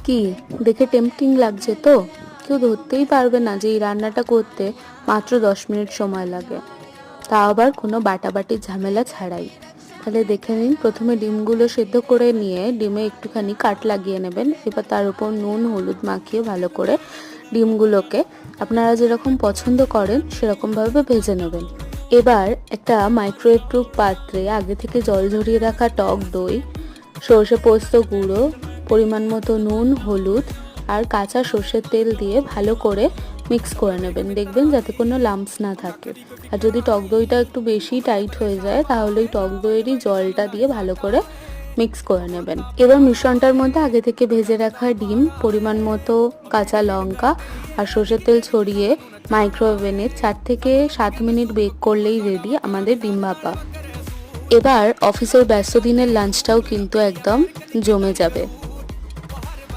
কি দেখে টেম্পটিং লাগছে তো? কেউ ধরতেই পারবে না যে এই রান্নাটা করতে মাত্র 10 মিনিট সময় লাগে, তা আবার কোনো বাটাবাটির ঝামেলা ছাড়াই। তাহলে দেখে নিন, প্রথমে ডিমগুলো সেদ্ধ করে নিয়ে ডিমে একটুখানি কাট লাগিয়ে নেবেন। এবার তার উপর নুন হলুদ মাখিয়ে ভালো করে ডিমগুলোকে আপনারা যেরকম পছন্দ করেন সেরকমভাবে ভেজে নেবেন। এবার একটা মাইক্রোওয়েভ প্রুফ পাত্রে আগে থেকে জল ঝরিয়ে রাখা টক দই, সর্ষে পোস্ত গুঁড়ো, পরিমাণ মতো নুন হলুদ আর কাঁচা সর্ষের তেল দিয়ে ভালো করে মিক্স করে নেবেন। দেখবেন যাতে কোনো লাম্পস না থাকে। আর যদি টক দইটা একটু বেশি টাইট হয়ে যায় তাহলে ওই টক দইয়েরই জলটা দিয়ে ভালো করে মিক্স করে নেবেন। এবার মিশ্রণটার মধ্যে আগে থেকে ভেজে রাখা ডিম, পরিমাণ মতো কাঁচা লঙ্কা আর সর্ষের তেল ছড়িয়ে মাইক্রোওভেনে 4 থেকে 7 মিনিট বেক করলেই রেডি আমাদের ডিম ভাপা। এবার অফিসের ব্যস্ত দিনের লাঞ্চটাও কিন্তু একদম জমে যাবে।